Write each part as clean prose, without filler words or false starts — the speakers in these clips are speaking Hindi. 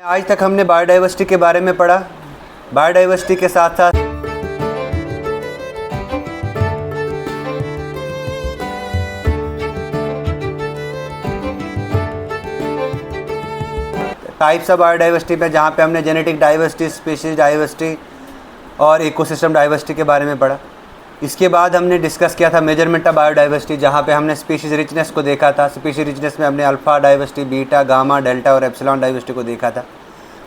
आज तक हमने बायोडाइवर्सिटी के बारे में पढ़ा। बायोडाइवर्सिटी के साथ साथ टाइप्स ऑफ बायोडाइवर्सिटी पे, जहाँ पे हमने जेनेटिक डाइवर्सिटी, स्पीशीज डाइवर्सिटी और इकोसिस्टम डाइवर्सिटी के बारे में पढ़ा। इसके बाद हमने डिस्कस किया था मेजरमेंट ऑफ बायोडाइवर्सिटी, जहाँ पे हमने स्पीशीज रिचनेस को देखा था। स्पीशीज रिचनेस में हमने alpha diversity, beta, gamma, delta और एप्सिलॉन डाइवर्सिटी को देखा था।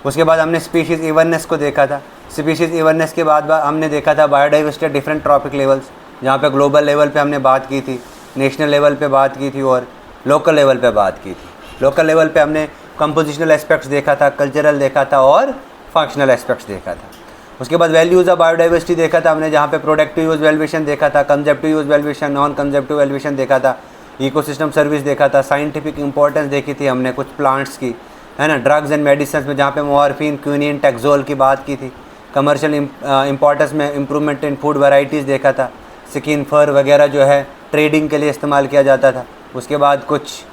उसके बाद हमने स्पीशीज़ इवननेस को देखा था। स्पीशीज़ इवननेस के बाद हमने देखा था बायोडाइवर्सिटी डिफरेंट ट्रॉपिक लेवल्स, जहाँ पे ग्लोबल लेवल पे हमने बात की थी, नेशनल लेवल पे बात की थी और लोकल लेवल पे बात की थी। लोकल लेवल पे हमने कंपोजिशनल एस्पेक्ट्स देखा था, कल्चरल देखा था और फंक्शनल एस्पेक्ट्स देखा था। उसके बाद वैल्यूज़ ऑफ बायोडाइवर्सिटी देखा था हमने, जहाँ पे प्रोडक्टिव यूज़ वैल्यूएशन देखा था, कंजप्टिव यूज़ वैल्यूएशन, नॉन कंजप्टिव वैल्यूएशन देखा था, इकोसिस्टम सर्विस देखा था, साइंटिफिक इंपॉर्टेंस देखी थी हमने कुछ प्लांट्स की, है ना, ड्रग्स एंड मेडिसिन में जहाँ पे मॉर्फिन, क्विनिन, टैक्सोल की बात की थी। कमर्शियल इंपॉर्टेंस में इम्प्रूवमेंट इन फूड वैराइटीज़ देखा था। स्किन, फर वगैरह जो है ट्रेडिंग के लिए इस्तेमाल किया जाता था। उसके बाद कुछ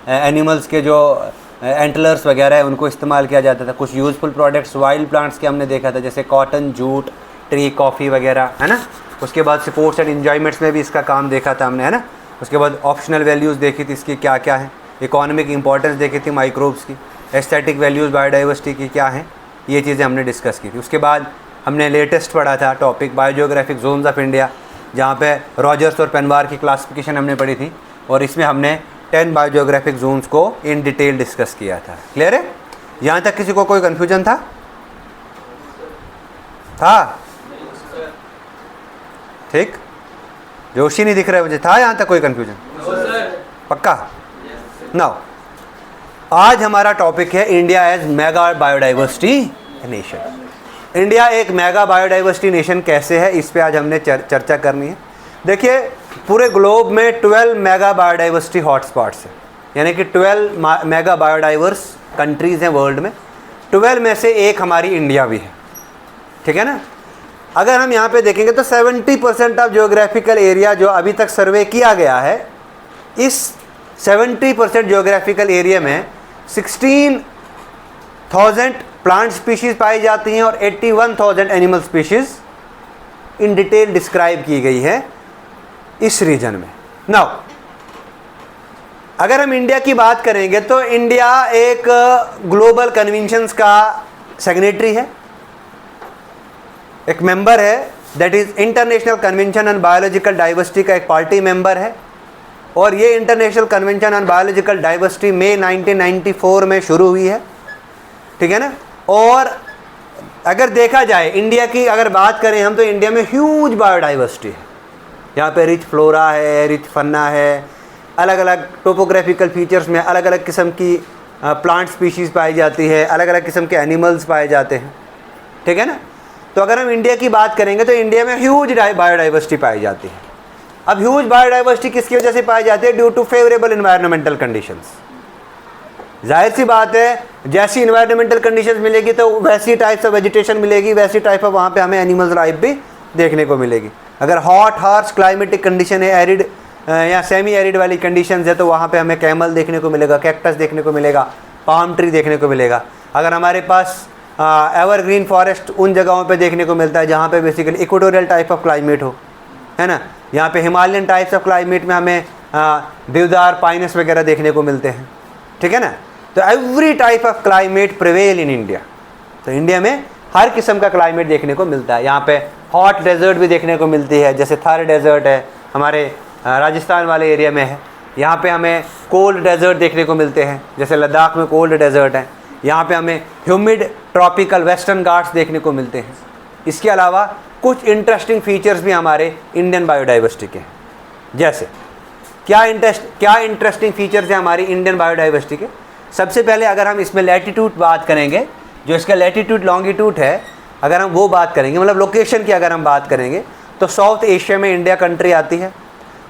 एनिमल्स के जो एंटलर्स वगैरह है उनको इस्तेमाल किया जाता था। कुछ यूज़फुल प्रोडक्ट्स वाइल्ड प्लांट्स के हमने देखा था, जैसे कॉटन, जूट, ट्री, कॉफ़ी वगैरह, है ना। उसके बाद स्पोर्ट्स एंड इन्जॉयमेंट्स में भी इसका काम देखा था हमने, है ना। उसके बाद ऑप्शनल वैल्यूज़ देखी थी इसकी क्या क्या है। इकोनॉमिक इंपॉर्टेंस देखी थी माइक्रोब्स की। एस्थेटिक वैल्यूज़ बायोडाइवर्सिटी की क्या हैं, ये चीज़ें हमने डिस्कस की थी। उसके बाद हमने लेटेस्ट पढ़ा था topic biogeographic zones of India, जहाँ पे रॉजर्स और पेनवार की क्लासिफिकेशन हमने पढ़ी थी और इसमें हमने 10 बायोजियोग्राफिक जोन्स को इन डिटेल डिस्कस किया था। क्लियर है? यहाँ तक किसी को कोई कन्फ्यूजन था? ठीक, जोशी नहीं दिख रहा है मुझे। था यहाँ तक कोई कन्फ्यूजन? पक्का? नाउ आज हमारा टॉपिक है India as mega biodiversity nation. India एक मेगा बायोडाइवर्सिटी नेशन कैसे है, इस पे आज हमने चर्चा करनी है। देखिए, पूरे ग्लोब में 12 मेगा बायोडाइवर्सिटी हॉटस्पॉट्स हैं, यानी कि 12 मेगा बायोडाइवर्स कंट्रीज़ हैं वर्ल्ड में। 12 में से एक हमारी इंडिया भी है, ठीक है ना। अगर हम यहाँ पे देखेंगे तो 70% ऑफ जियोग्राफिकल एरिया जो अभी तक सर्वे किया गया है, इस 70% जियोग्राफिकल एरिया में 16,000 प्लांट स्पीशीज़ पाई जाती हैं और 81,000 animal species in detail describe की गई है इस रीजन में। नाउ अगर हम इंडिया की बात करेंगे तो इंडिया एक ग्लोबल कन्वेंशंस का सिग्नेटरी है, एक मेंबर है, that is International Convention on Biological Diversity का एक पार्टी मेंबर है। और ये International Convention on Biological Diversity मई 1994 में शुरू हुई है, ठीक है ना। और अगर देखा जाए इंडिया की अगर बात करें हम, तो इंडिया में ह्यूज बायोडाइवर्सिटी है। यहाँ पे रिच फ्लोरा है, रिच फन्ना है, अलग अलग टोपोग्राफिकल फीचर्स में अलग अलग किस्म की प्लांट स्पीशीज़ पाई जाती है, अलग अलग किस्म के एनिमल्स पाए जाते हैं, ठीक है ना। तो अगर हम इंडिया की बात करेंगे तो इंडिया में ह्यूज बायोडाइवर्सिटी पाई जाती है। अब ह्यूज बायोडाइवर्सिटी किसकी वजह से पाई जाती है? Due to favourable environmental conditions. जाहिर सी बात है, जैसी इन्वायरमेंटल कंडीशंस मिलेगी तो वैसी टाइप्स ऑफ वेजिटेशन मिलेगी, वैसी टाइप ऑफ वहाँ पे हमें एनिमल्स लाइफ भी देखने को मिलेगी। अगर हॉट हार्श क्लाइमेटिक कंडीशन है, एरिड या सेमी एरिड वाली कंडीशंस है, तो वहाँ पे हमें कैमल देखने को मिलेगा, कैक्टस देखने को मिलेगा, पाम ट्री देखने को मिलेगा। अगर हमारे पास एवरग्रीन फॉरेस्ट उन जगहों पे देखने को मिलता है जहाँ पे basically equatorial type of climate हो, है ना। यहाँ पे हिमालयन टाइप्स ऑफ क्लाइमेट में हमें देवदार, पाइनस वगैरह देखने को मिलते हैं, ठीक है ना। तो every type of climate prevail in India. तो इंडिया में हर किस्म का क्लाइमेट देखने को मिलता है। यहाँ पे हॉट डेजर्ट भी देखने को मिलती है, जैसे थार डेजर्ट है हमारे राजस्थान वाले एरिया में है। यहाँ पे हमें कोल्ड डेजर्ट देखने को मिलते हैं, जैसे लद्दाख में कोल्ड डेजर्ट है। यहाँ पे हमें ह्यूमिड ट्रॉपिकल वेस्टर्न घाट्स देखने को मिलते हैं। इसके अलावा कुछ इंटरेस्टिंग फीचर्स भी हमारे इंडियन बायोडाइवर्सिटी के हैं। जैसे क्या इंटरेस्टिंग फीचर्स हैं हमारी इंडियन बायोडाइवर्सिटी के? सबसे पहले अगर हम इसमें लैटिट्यूड बात करेंगे, जो इसका लैटिट्यूड लॉन्गिट्यूड है, अगर हम वो बात करेंगे, मतलब लोकेशन की अगर हम बात करेंगे, तो साउथ एशिया में इंडिया कंट्री आती है।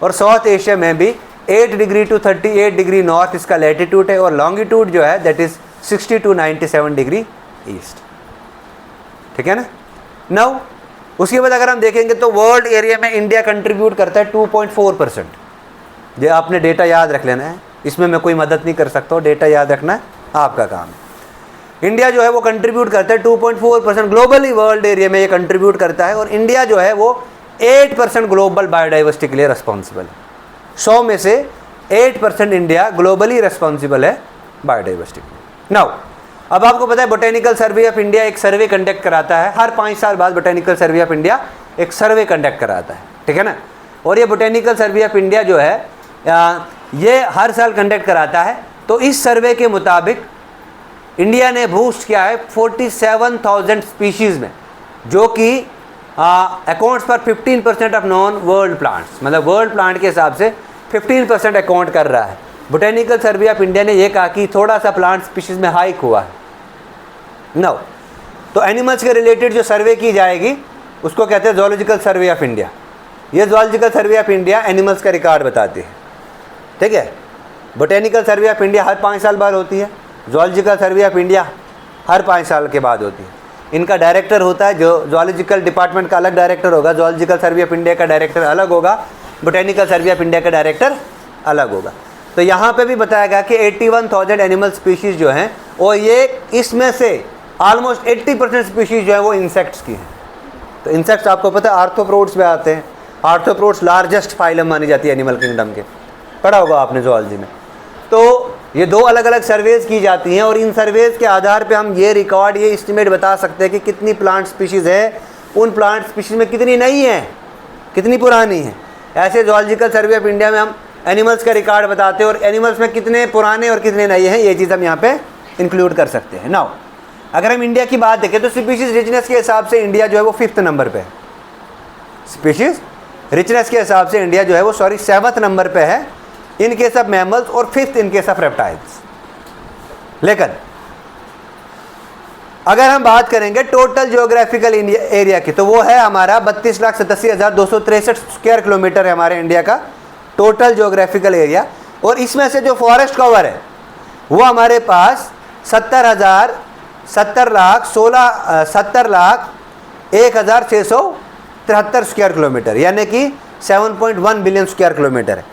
और साउथ एशिया में भी 8 डिग्री टू 38 डिग्री नॉर्थ इसका लैटिट्यूड है, और लॉन्गिट्यूड जो है that is 60 to 97 degree east, ठीक है ना। नाउ उसके बाद अगर हम देखेंगे तो वर्ल्ड एरिया में इंडिया कंट्रीब्यूट करता है 2.4%। ये आपने डेटा याद रख लेना है, इसमें मैं कोई मदद नहीं कर सकता हूँ, डेटा याद रखना है आपका काम है। इंडिया जो है वो कंट्रीब्यूट करता है 2.4% ग्लोबली वर्ल्ड एरिया में ये कंट्रीब्यूट करता है, और इंडिया जो है वो 8% ग्लोबल बायोडाइवर्सिटी के लिए रिस्पॉन्सिबल है। 100 में से 8% इंडिया ग्लोबली रिस्पॉन्सिबल है बायोडाइवर्सिटी के। नाउ अब आपको पता है बोटेनिकल सर्वे ऑफ इंडिया एक सर्वे कंडक्ट कराता है, हर 5 साल बाद बोटेनिकल सर्वे ऑफ इंडिया एक सर्वे कंडक्ट कराता है, ठीक है ना। और ये बोटेनिकल सर्वे ऑफ इंडिया जो है ये हर साल कंडक्ट कराता है। तो इस सर्वे के मुताबिक इंडिया ने बूस्ट किया है 47,000 स्पीशीज़ में, जो कि अकाउंट्स पर 15% ऑफ नॉन वर्ल्ड प्लांट्स, मतलब वर्ल्ड प्लांट के हिसाब से 15% अकाउंट कर रहा है। बोटेनिकल सर्वे ऑफ इंडिया ने यह कहा कि थोड़ा सा प्लांट स्पीशीज़ में हाइक हुआ है। नो, तो एनिमल्स के रिलेटेड जो सर्वे की जाएगी उसको कहते हैं ज़ूलॉजिकल सर्वे ऑफ इंडिया। ये zoological survey of India animals का रिकॉर्ड बताती है, ठीक है। बोटेनिकल सर्वे ऑफ इंडिया हर 5 साल बाद होती है, ज़ूलॉजिकल सर्वे ऑफ इंडिया हर 5 साल के बाद होती है। इनका डायरेक्टर होता है, जो ज़ूलॉजिकल डिपार्टमेंट का अलग डायरेक्टर होगा, ज़ूलॉजिकल सर्वे ऑफ इंडिया का डायरेक्टर अलग होगा, बोटेनिकल सर्वे ऑफ इंडिया का डायरेक्टर अलग होगा। तो यहाँ पे भी बताया गया कि 81,000 एनिमल स्पीशीज़ जो हैं, और ये इसमें से ऑलमोस्ट 80% स्पीशीज़ जो है वो इंसेक्ट्स की हैं। तो इंसेक्ट्स आपको पता है आर्थ्रोपोड्स में आते हैं। आर्थ्रोपोड्स लार्जेस्ट फाइलम मानी जाती है एनिमल किंगडम के, पढ़ा होगा आपने ज़ूलॉजी में। तो ये 2 अलग अलग सर्वेज़ की जाती हैं, और इन सर्वेज़ के आधार पे हम ये रिकॉर्ड, ये एस्टिमेट बता सकते हैं कि कितनी प्लांट स्पीशीज़ है, उन प्लांट स्पीशीज़ में कितनी नई हैं, कितनी पुरानी हैं। ऐसे ज़ूलॉजिकल सर्वे ऑफ इंडिया में हम एनिमल्स का रिकॉर्ड बताते हैं, और एनिमल्स में कितने पुराने और कितने नए हैं, ये चीज़ हम यहाँ पे इंक्लूड कर सकते हैं। नाउ अगर हम इंडिया की बात देखें तो स्पीशीज़ रिचनेस के हिसाब से इंडिया जो है वो 5th नंबर पे है। स्पीशीज़ रिचनेस के हिसाब से इंडिया जो है वो 7th नंबर पे है इन केस ऑफ मैमल्स, और 5th in case of reptiles. लेकिन अगर हम बात करेंगे टोटल जियोग्राफिकल एरिया की, तो वो है हमारा 32,87,263 स्क्वायर किलोमीटर है हमारे इंडिया का टोटल जियोग्राफिकल एरिया। और इसमें से जो फॉरेस्ट कवर है वो हमारे पास 70,01,673 स्क्वायर किलोमीटर, यानी कि 7.1 बिलियन स्क्वायर किलोमीटर है।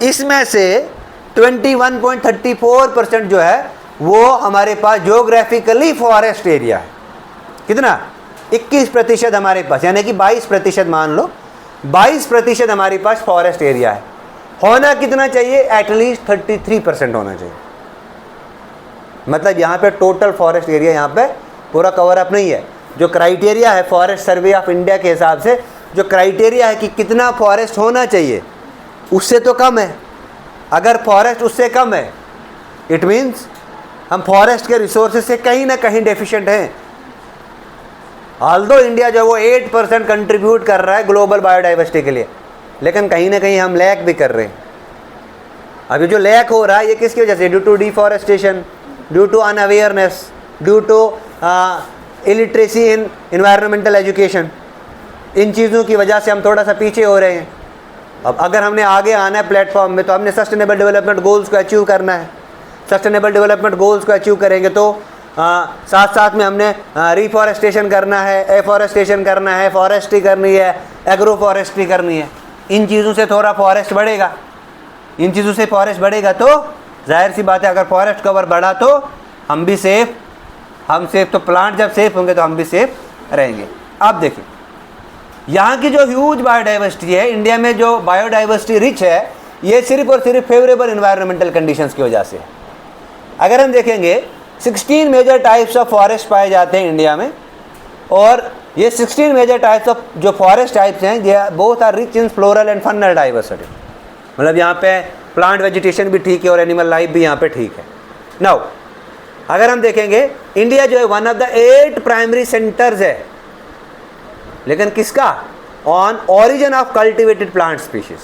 इसमें से 21.34% जो है वो हमारे पास जियोग्राफिकली फॉरेस्ट एरिया है। कितना? 21% हमारे पास, यानी कि 22% मान लो, 22% हमारे पास फॉरेस्ट एरिया है। होना कितना चाहिए? एटलीस्ट 33% होना चाहिए। मतलब यहाँ पे टोटल फॉरेस्ट एरिया यहाँ पे पूरा कवर अप नहीं है। जो क्राइटेरिया है फॉरेस्ट सर्वे ऑफ इंडिया के हिसाब से, जो क्राइटेरिया है कि कितना फॉरेस्ट होना चाहिए, उससे तो कम है। अगर फॉरेस्ट उससे कम है, इट मीन्स हम फॉरेस्ट के रिसोर्सेज से कहीं ना कहीं डेफिशिएंट हैं। ऑल्दो इंडिया जो है वो 8% कंट्रीब्यूट कर रहा है ग्लोबल बायोडाइवर्सिटी के लिए, लेकिन कहीं ना कहीं हम लैक भी कर रहे हैं। अभी जो लैक हो रहा है ये किसकी वजह से? Due to deforestation, due to unawareness, due to illiteracy in environmental education. इन चीज़ों की वजह से हम थोड़ा सा पीछे हो रहे हैं। अब अगर हमने आगे आना है प्लेटफॉर्म में, तो हमने सस्टेनेबल डेवलपमेंट गोल्स को अचीव करना है। सस्टेनेबल डेवलपमेंट गोल्स को अचीव करेंगे तो साथ साथ में हमने रिफॉरेस्टेशन करना है, एफॉरेस्टेशन करना है, फॉरेस्ट्री करनी है, एग्रो फॉरेस्ट्री करनी है। इन चीज़ों से थोड़ा फॉरेस्ट बढ़ेगा। इन चीज़ों से फॉरेस्ट बढ़ेगा तो जाहिर सी बात है, अगर फॉरेस्ट कवर बढ़ा तो हम भी सेफ, हम सेफ, तो प्लांट जब सेफ होंगे तो हम भी सेफ रहेंगे। अब देखिए यहाँ की जो ह्यूज बायोडाइवर्सिटी है, इंडिया में जो बायोडाइवर्सिटी रिच है, ये सिर्फ और सिर्फ फेवरेबल इन्वायरमेंटल कंडीशंस की वजह से है। अगर हम देखेंगे 16 मेजर टाइप्स ऑफ फॉरेस्ट पाए जाते हैं इंडिया में, और ये 16 मेजर टाइप्स ऑफ जो फॉरेस्ट टाइप्स हैं, ये both are rich in floral and faunal diversity. मतलब यहाँ पे प्लांट वेजिटेशन भी ठीक है और एनिमल लाइफ भी यहाँ पे ठीक है। नाउ अगर हम देखेंगे इंडिया जो है one of the 8 primary centres है, लेकिन किसका? On origin of cultivated plant species.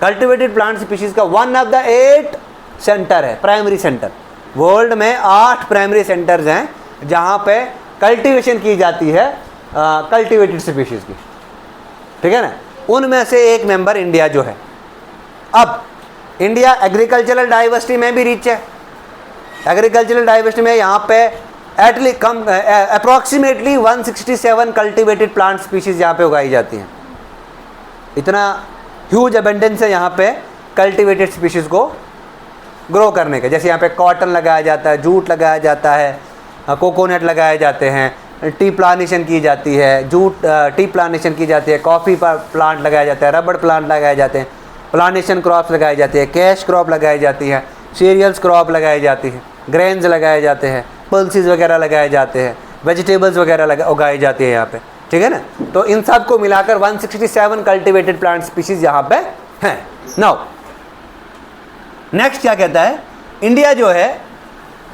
Cultivated plant species का वन ऑफ द 8 सेंटर है, प्राइमरी सेंटर। वर्ल्ड में 8 प्राइमरी सेंटर्स हैं जहाँ पे कल्टीवेशन की जाती है कल्टिवेटेड स्पीशीज की, ठीक है ना। उनमें से एक मेंबर इंडिया जो है। अब इंडिया एग्रीकल्चरल डाइवर्सिटी में भी रिच है। एग्रीकल्चरल डाइवर्सिटी में यहाँ पे एटलीस्ट कम अप्रॉक्सीमेटली 167 कल्टिवेटेड प्लांट स्पीशीज यहाँ पे उगाई जाती हैं। इतना ह्यूज अबेंडेंस है यहाँ पे कल्टिवेटेड स्पीशीज़ को ग्रो करने का। जैसे यहाँ पे कॉटन लगाया जाता है, जूट लगाया जाता है, कोकोनट लगाए जाते हैं, टी प्लांटेशन की जाती है, जूट टी प्लांटेशन की जाती है, कॉफ़ी प्लांट लगाया जाता है, रबड़ प्लांट लगाए जाते हैं, प्लांटेशन क्रॉप्स लगाई जाती है, कैश क्रॉप लगाई जाती है, सीरियल्स क्रॉप लगाई जाती है, ग्रेन्स लगाए जाते हैं, पल्सेस वगैरह लगाए जाते हैं, वेजिटेबल्स वगैरह उगाई जाती है यहाँ पे, ठीक है ना। तो इन सब को मिलाकर 167 कल्टिवेटेड प्लांट स्पीशीज यहाँ पे हैं। नाउ नेक्स्ट क्या कहता है, इंडिया जो है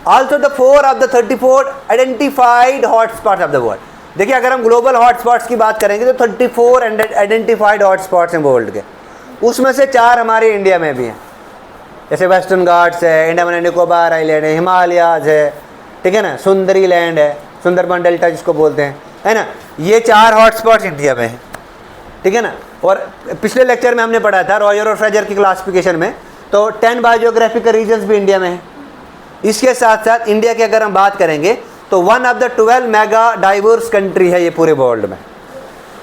also the 4 of the 34 identified hotspots of the world. देखिए अगर हम ग्लोबल हॉटस्पॉट्स की बात करेंगे तो 34 आइडेंटिफाइड हॉटस्पॉट्स हैं वर्ल्ड के, उसमें से 4 हमारे इंडिया में भी हैं, जैसे वेस्टर्न घाट्स है, अंडमान एंड निकोबार आइलैंड है, हिमालयाज है, ठीक है ना, सुंदरी लैंड है, सुंदरबन डेल्टा जिसको बोलते हैं, है ना, ये 4 हॉटस्पॉट्स इंडिया में हैं, ठीक है ना। और पिछले लेक्चर में हमने पढ़ा था रॉयर और फ्रेजर की क्लासिफिकेशन में, तो 10 बायोजियोग्राफिकल रीजन्स भी इंडिया में हैं। इसके साथ साथ इंडिया की अगर हम बात करेंगे तो 1 of the 12 mega diverse country है ये पूरे वर्ल्ड में,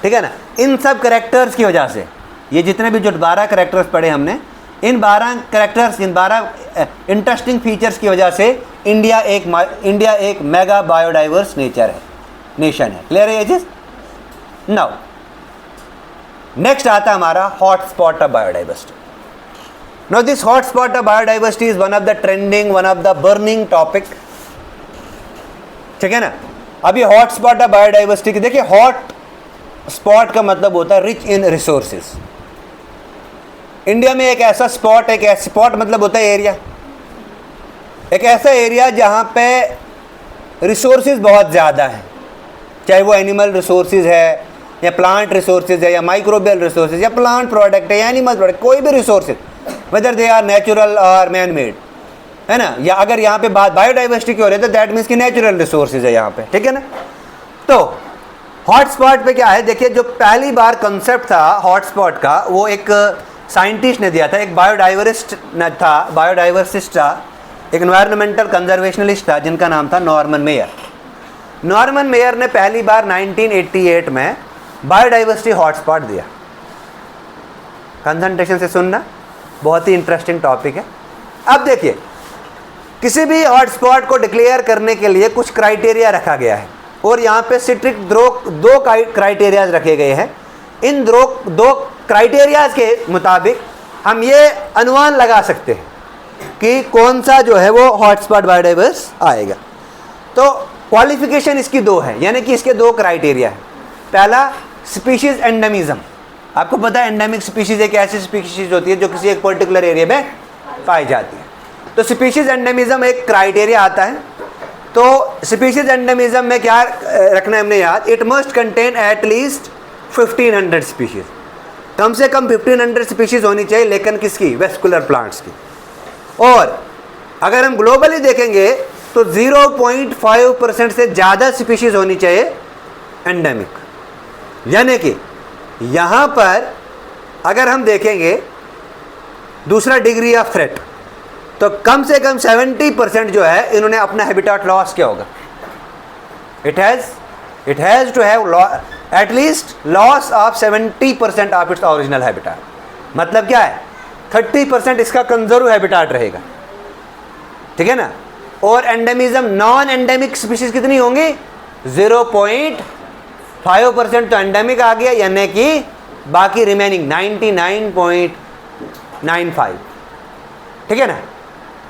ठीक है ना। इन सब करेक्टर्स की वजह से, ये जितने भी जो 12 करेक्टर्स पढ़े हमने, इन 12 करेक्टर्स, इन 12 इंटरेस्टिंग फीचर्स की वजह से इंडिया एक मेगा बायोडाइवर्स नेशन है। क्लियर है ये चीज। नाउ नेक्स्ट आता है हमारा hotspot of biodiversity. Now this hotspot of biodiversity is one of the trending, one of the burning topic, ठीक है ना। अभी हॉटस्पॉट ऑफ बायोडाइवर्सिटी की देखिए, हॉट स्पॉट का मतलब होता है रिच इन रिसोर्सेज। इंडिया में एक ऐसा स्पॉट, एक ऐसा स्पॉट मतलब होता है एरिया, एक ऐसा एरिया जहाँ पे रिसोर्सेज बहुत ज़्यादा है, चाहे वो एनिमल रिसोर्सेज है या प्लांट रिसोर्सेज है या माइक्रोबियल रिसोर्सेज या प्लांट प्रोडक्ट है या एनिमल प्रोडक्ट, कोई भी resources, whether they are natural और मैन मेड, है ना। या अगर यहाँ पे बात बायोडाइवर्सिटी की हो रही है तो दैट मीन्स कि नेचुरल रिसोर्सेज है यहाँ पे, ठीक है ना। तो हॉटस्पॉट पे क्या है, देखिए जो पहली बार कंसेप्ट था हॉटस्पॉट का वो एक साइंटिस्ट ने दिया था, एक बायोडाइवर्सिस्ट था, एक एनवायरमेंटल कंजर्वेशनलिस्ट था जिनका नाम था नॉर्मन मेयर। नॉर्मन मेयर ने पहली बार 1988 में बायोडाइवर्सिटी हॉटस्पॉट दिया। कंसंट्रेशन से सुनना, बहुत ही इंटरेस्टिंग टॉपिक है। अब देखिए किसी भी हॉटस्पॉट को डिक्लेयर करने के लिए कुछ क्राइटेरिया रखा गया है और यहाँ पे स्ट्रिक्ट दो क्राइटेरियाज रखे गए हैं। इन दो क्राइटेरियाज के मुताबिक हम ये अनुमान लगा सकते हैं कि कौन सा जो है वो हॉटस्पॉट बायोडाइवर्स आएगा। तो क्वालिफिकेशन इसकी 2 है, यानी कि इसके 2 क्राइटेरिया है। पहला स्पीशीज एंडेमिज्म। आपको पता है एंडेमिक स्पीशीज एक ऐसी स्पीशीज होती है जो किसी एक पर्टिकुलर एरिया में पाई जाती है। तो स्पीशीज एंडेमिज्म एक क्राइटेरिया आता है। तो स्पीशीज एंडेमिज्म में क्या रखना है हमने याद, it must contain at least 1500 species, कम से कम 1500 स्पीशीज होनी चाहिए, लेकिन किसकी, वेस्कुलर प्लांट्स की। और अगर हम ग्लोबली देखेंगे तो 0.5% से ज़्यादा स्पीशीज होनी चाहिए एंडेमिक, यानी कि यहाँ पर अगर हम देखेंगे दूसरा डिग्री ऑफ थ्रेट, तो कम से कम 70% जो है इन्होंने अपना हैबिटेट लॉस किया होगा। It has to have at least loss of 70% of its original habitat. मतलब क्या है, 30% इसका कंजर्व हैबिटेट रहेगा, ठीक है ना। और एंडेमिज्म, नॉन एंडेमिक स्पीशीज कितनी होंगी, 0.5% तो एंडेमिक आ गया, यानी कि बाकी रिमेनिंग 99.95, ठीक है ना।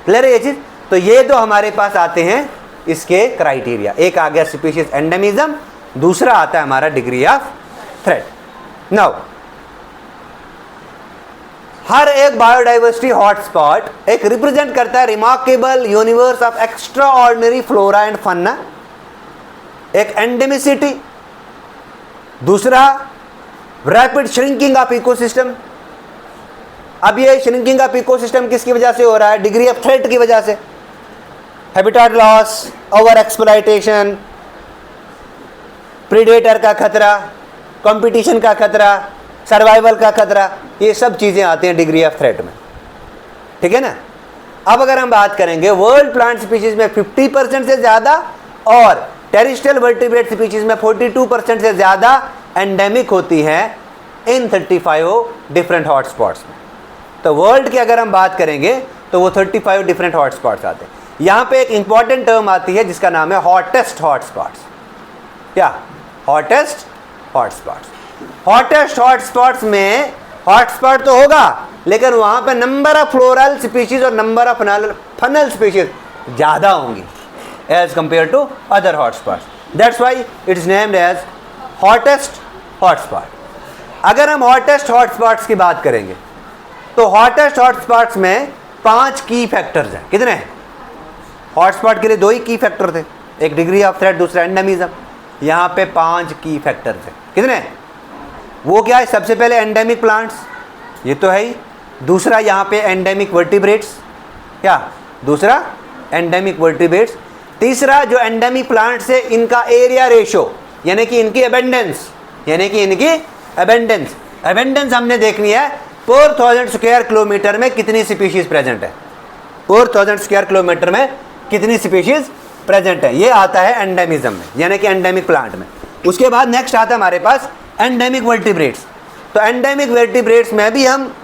क्लियर है ये चीज। तो ये तो हमारे पास आते हैं इसके क्राइटेरिया, एक आ गया स्पीशीज एंडेमिज्म, दूसरा आता है हमारा डिग्री ऑफ थ्रेट। नाउ हर एक बायोडाइवर्सिटी हॉटस्पॉट एक रिप्रेजेंट करता है remarkable universe of extraordinary flora and fauna, एक एंडेमिसिटी, दूसरा रैपिड श्रिंकिंग ऑफ इकोसिस्टम। अब ये श्रिंकिंग ऑफ इकोसिस्टम किसकी वजह से हो रहा है, डिग्री ऑफ थ्रेट की वजह से, habitat loss, over exploitation, predator का खतरा, कंपटीशन का खतरा, सर्वाइवल का खतरा, ये सब चीज़ें आती हैं डिग्री ऑफ थ्रेट में, ठीक है ना। अब अगर हम बात करेंगे वर्ल्ड प्लांट स्पीशीज में 50% से ज़्यादा और टेरिस्ट्रियल वर्टिब्रेट स्पीशीज में 42% से ज़्यादा एंडेमिक होती हैं इन 35 डिफरेंट हॉटस्पॉट्स में। तो वर्ल्ड की अगर हम बात करेंगे तो वो 35 डिफरेंट हॉटस्पॉट्स आते हैं। यहाँ पे एक इंपॉर्टेंट टर्म आती है जिसका नाम है हॉटेस्ट हॉटस्पॉट्स। क्या? Hottest hotspots. हॉटेस्ट हॉटस्पॉट्स में हॉटस्पॉट तो होगा लेकिन वहाँ पे नंबर ऑफ फ्लोरल स्पीशीज और नंबर ऑफ फनल स्पीशीज ज़्यादा होंगी as compare to other hotspots. That's why it is named as hottest hotspot. अगर हम हॉटेस्ट हॉटस्पॉट्स की बात करेंगे तो हॉटेस्ट हॉटस्पॉट्स में 5 की फैक्टर्स हैं। कितने हैं? हॉटस्पॉट के लिए 2 ही की फैक्टर थे, एक डिग्री ऑफ थ्रेट, दूसरा एंडेमिज्म। यहाँ पे 5 की फैक्टर्स हैं। कितने हैं? वो क्या है? सबसे पहले एंडेमिक प्लांट्स, ये तो है ही। दूसरा यहाँ पे एंडेमिक वर्टिब्रेट्स। क्या? दूसरा एंडेमिक वर्टिब्रेट्स। तीसरा जो एंडेमिक प्लांट्स है इनका एरिया रेशो यानी कि इनकी एबेंडेंस, एबेंडेंस हमने देखनी है 4000 स्क्वायर किलोमीटर में कितनी स्पीशीज प्रेजेंट है। 4000 स्क्वायर किलोमीटर में कितनी स्पीशीज प्रेजेंट है, ये आता है एंडेमिज्म में यानी कि एंडेमिक प्लांट में। उसके बाद नेक्स्ट आता है हमारे पास एंडेमिक वर्टिब्रेट्स। तो एंडेमिक वर्टिब्रेट्स में भी हम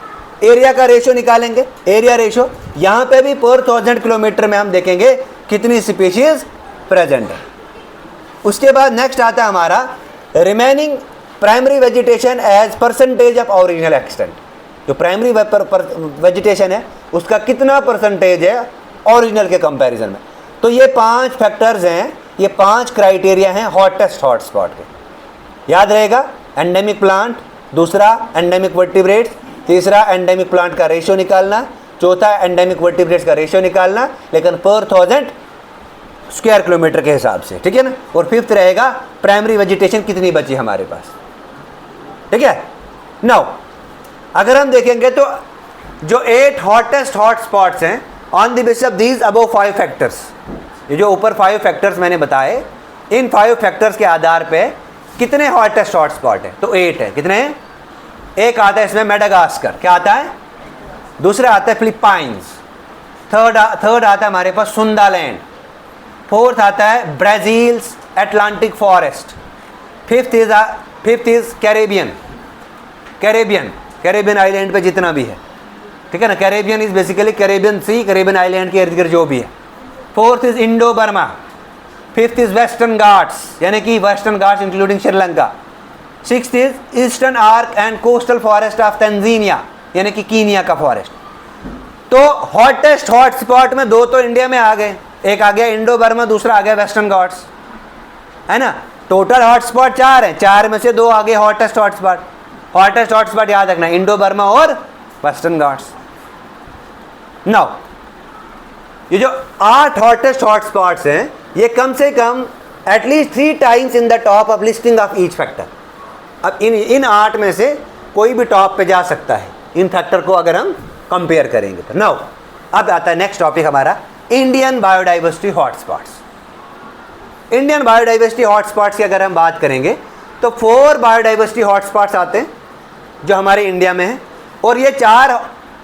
एरिया का रेशो निकालेंगे, एरिया रेशो। यहाँ पे भी 4000 किलोमीटर में हम देखेंगे कितनी स्पीशीज प्रेजेंट है। उसके बाद नेक्स्ट आता है हमारा remaining primary vegetation as percentage of original extent. जो प्राइमरी वेजिटेशन है उसका कितना परसेंटेज है ओरिजिनल के कंपैरिजन में। तो ये 5 फैक्टर्स हैं, ये 5 क्राइटेरिया हैं हॉटेस्ट हॉटस्पॉट के। याद रहेगा, एंडेमिक प्लांट, दूसरा एंडेमिक वर्टिब्रेट्स, तीसरा एंडेमिक प्लांट का रेशियो निकालना, चौथा एंडेमिक वर्टिब्रेट्स का रेशियो निकालना लेकिन पर 1000 स्क्वायर किलोमीटर के हिसाब से, ठीक है ना। और फिफ्थ रहेगा प्राइमरी वेजिटेशन कितनी बची हमारे पास, ठीक है। नाउ अगर हम देखेंगे तो जो 8 हॉटेस्ट हॉटस्पॉट्स हैं on the basis of these above 5 factors, ये जो ऊपर 5 फैक्टर्स मैंने बताए, इन 5 फैक्टर्स के आधार पे कितने हॉटेस्ट हॉटस्पॉट है, तो 8 है। कितने हैं? एक आता है इसमें मेडागास्कर, क्या आता है, दूसरा आता है फिलीपाइंस, थर्ड आता है हमारे पास सुंदालैंड, फोर्थ आता है Brazil's Atlantic forest, fifth is Caribbean island पे जितना भी है, ठीक है ना। Caribbean is basically Caribbean Sea, Caribbean island के इर्द गिर्द जो भी है। Fourth is Indo Burma, fifth is Western Ghats यानी कि Western Ghats including Sri Lanka, sixth is Eastern Arc and coastal forest of Tanzania यानी कि कीनिया का फॉरेस्ट। तो हॉटेस्ट हॉटस्पॉट में 2 तो इंडिया में आ गए, एक आ गया इंडो बर्मा, दूसरा आ गया वेस्टर्न घाट्स, है ना। टोटल हॉटस्पॉट 4 हैं, 4 में से 2 आ गए हॉटेस्ट हॉटस्पॉट। हॉटेस्ट हॉटस्पॉट याद रखना, इंडो बर्मा और वेस्टर्न घाट्स। नाउ ये जो 8 हॉटेस्ट हॉटस्पॉट्स हैं ये कम से कम at least 3 times in the top of listing of each factor. अब इन 8 में से कोई भी टॉप पे जा सकता है इन फैक्टर को अगर हम कंपेयर करेंगे तो। नाउ अब आता है नेक्स्ट टॉपिक हमारा, Indian biodiversity hotspots. Indian biodiversity hotspots की अगर हम बात करेंगे तो 4 बायोडाइवर्सिटी हॉटस्पॉट्स आते हैं जो हमारे इंडिया में हैं। और ये 4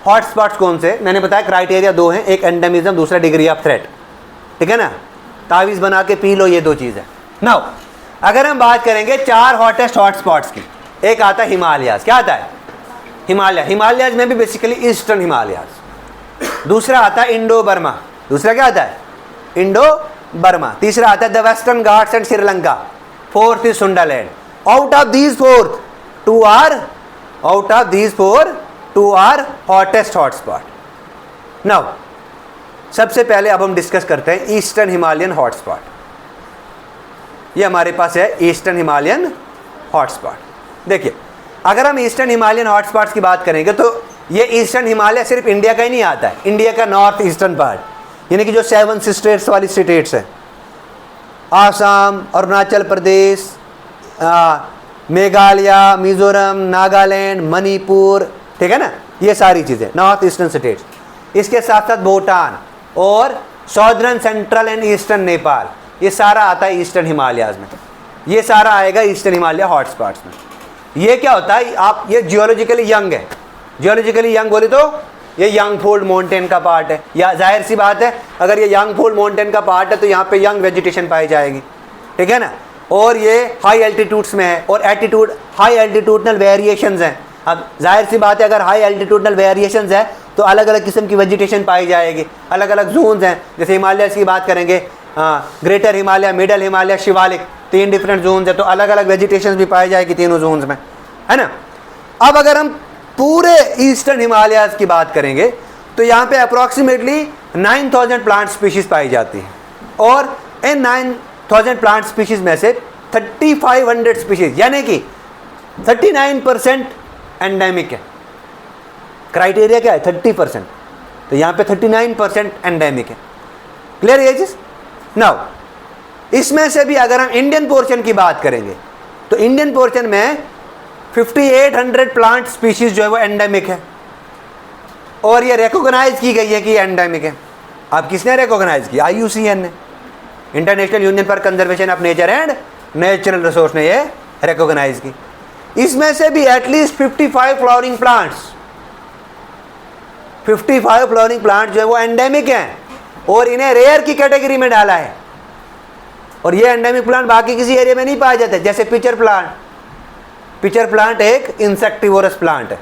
हॉटस्पॉट्स कौन से, मैंने बताया क्राइटेरिया 2 हैं, एक एंडेमिज्म, दूसरा डिग्री ऑफ थ्रेट, ठीक है ना। तावीज़ बना के पी लो, ये 2 चीज़ें। नाउ अगर हम बात करेंगे 4 हॉटेस्ट हॉटस्पॉट्स की, एक आता है हिमालयाज, क्या आता है, हिमालयाज में भी बेसिकली ईस्टर्न हिमालयाज, दूसरा आता है इंडो बर्मा, दूसरा क्या आता है, इंडो बर्मा, तीसरा आता है the Western Ghats and Sri, fourth is Sundaland. Out of these 4 2 are hottest hotspot. Now सबसे पहले अब हम डिस्कस करते हैं ईस्टर्न हिमालयन हॉटस्पॉट। ये हमारे पास है ईस्टर्न हिमालयन हॉटस्पॉट। देखिए अगर हम ईस्टर्न हिमालयन हॉटस्पॉट्स की बात करेंगे तो ये ईस्टर्न हिमालय सिर्फ इंडिया का ही नहीं आता है, इंडिया का नॉर्थ ईस्टर्न पार्ट यानी कि जो 7 स्टेट्स वाली स्टेट्स हैं, आसाम, अरुणाचल प्रदेश, मेघालय, मिजोरम, नागालैंड, मणिपुर, ठीक है ना, ये सारी चीज़ें नॉर्थ ईस्टर्न स्टेट्स। इसके साथ साथ भूटान और southern central and eastern Nepal, ये सारा आता है ईस्टर्न हिमालयाज में। ये सारा आएगा ईस्टर्न हिमालय हॉटस्पॉट्स में। ये क्या होता है, आप ये जियोलॉजिकली यंग है, जियोलॉजिकली यंग बोले तो ये यंगफोल्ड माउंटेन का पार्ट है, या जाहिर सी बात है अगर ये यंगफोल्ड माउंटेन का पार्ट है तो यहाँ पे यंग वेजिटेशन पाई जाएगी, ठीक है ना। और ये हाई एल्टीट्यूड्स में है और हाई एल्टीट्यूडनल वेरिएशंस हैं। अब जाहिर सी बात है अगर हाई एल्टीट्यूडनल वेरिएशंस है तो अलग अलग किस्म की वेजिटेशन पाई जाएगी, अलग अलग जोन्स हैं। जैसे हिमालयस की बात करेंगे, greater Himalaya, middle Himalaya, Shivalik, 3 different zones है, तो अलग अलग वेजिटेशन भी पाई जाएगी तीनों जोन्स में, है ना। अब अगर हम पूरे ईस्टर्न हिमालयाज की बात करेंगे तो यहाँ पे अप्रॉक्सीमेटली 9000 प्लांट स्पीशीज पाई जाती है, और इन 9000 प्लांट स्पीशीज में से 3500 स्पीशीज यानी कि 39% एंडेमिक है। क्राइटेरिया क्या है? 30%, तो यहाँ पे 39% एंडेमिक है। क्लियर ये चीज? नाउ इसमें से भी अगर हम इंडियन पोर्शन की बात करेंगे तो इंडियन पोर्शन में 5800 प्लांट स्पीशीज जो है वो एंडेमिक है, और ये रिकॉग्नाइज की गई है कि एंडेमिक है। अब किसने रिकॉग्नाइज किया? IUCN ने, international union for conservation of nature and natural resource ने ये रिकॉग्नाइज की। इसमें से भी at least 55 flowering plants, 55 flowering plant जो है वो एंडेमिक हैं, और इन्हें रेयर की कैटेगरी में डाला है। और ये एंडेमिक प्लांट बाकी किसी एरिया में नहीं पाए जाते। जैसे पिचर प्लांट, पिचर प्लांट एक इंसेक्टिवोरस प्लांट है,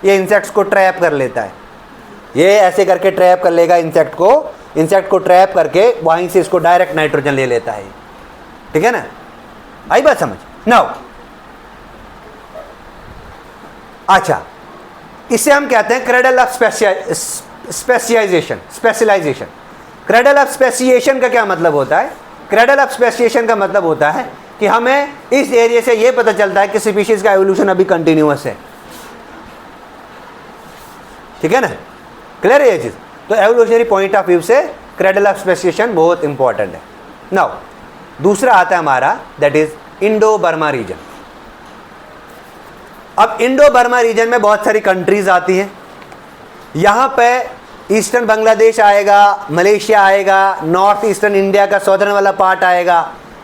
ये इंसेक्ट्स को ट्रैप कर लेता है। ये ऐसे करके ट्रैप कर लेगा इंसेक्ट को ट्रैप करके वहीं से इसको डायरेक्ट नाइट्रोजन ले लेता है। ठीक है ना, आई बात समझ? नाउ अच्छा, इसे हम कहते हैं cradle of specialization. Cradle of speciation का क्या मतलब होता है? क्रेडल ऑफ स्पेसिएशन का मतलब होता है कि हमें इस एरिया से यह पता चलता है कि स्पीशीज का एवोल्यूशन अभी कंटिन्यूअस है। ठीक है ना, क्लियर है ये चीज? तो एवोल्यूशनरी पॉइंट ऑफ व्यू से क्रेडल ऑफ स्पेसिएशन बहुत इंपॉर्टेंट है। नाउ दूसरा आता है हमारा, that is Indo Burma region. अब इंडो बर्मा रीजन में बहुत सारी कंट्रीज आती हैं। यहाँ पे ईस्टर्न बांग्लादेश आएगा, मलेशिया आएगा, नॉर्थ ईस्टर्न इंडिया का सौदर्न वाला पार्ट आएगा,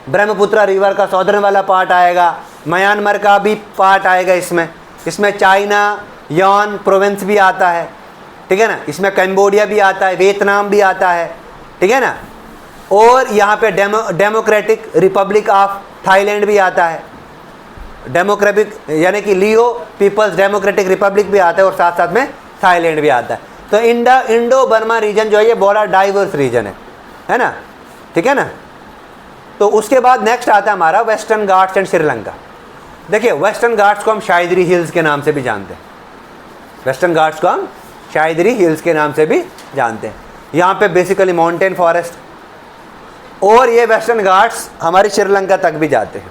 ब्रह्मपुत्र रिवर का सौदर्न वाला पार्ट आएगा, म्यांमार का भी पार्ट आएगा इसमें चाइना यॉन प्रोविंस भी आता है। ठीक है ना, इसमें कंबोडिया भी आता है, वियतनाम भी आता है। ठीक है ना, और यहाँ पे डेमोक्रेटिक रिपब्लिक ऑफ थाईलैंड भी आता है, डेमोक्रेटिक यानी कि लियो पीपल्स डेमोक्रेटिक रिपब्लिक भी आता है, और साथ साथ में थाईलैंड भी आता है। तो इंडो बर्मा रीजन जो है ये बड़ा डाइवर्स रीजन है ना। ठीक है ना, तो उसके बाद नेक्स्ट आता है हमारा वेस्टर्न घाट्स एंड श्रीलंका। देखिए, वेस्टर्न घाट्स को हम शायदरी हिल्स के नाम से भी जानते हैं, वेस्टर्न घाट्स को हम शायदरी हिल्स के नाम से भी जानते हैं। यहाँ पे बेसिकली माउंटेन फॉरेस्ट, और ये वेस्टर्न घाट्स हमारी श्रीलंका तक भी जाते हैं।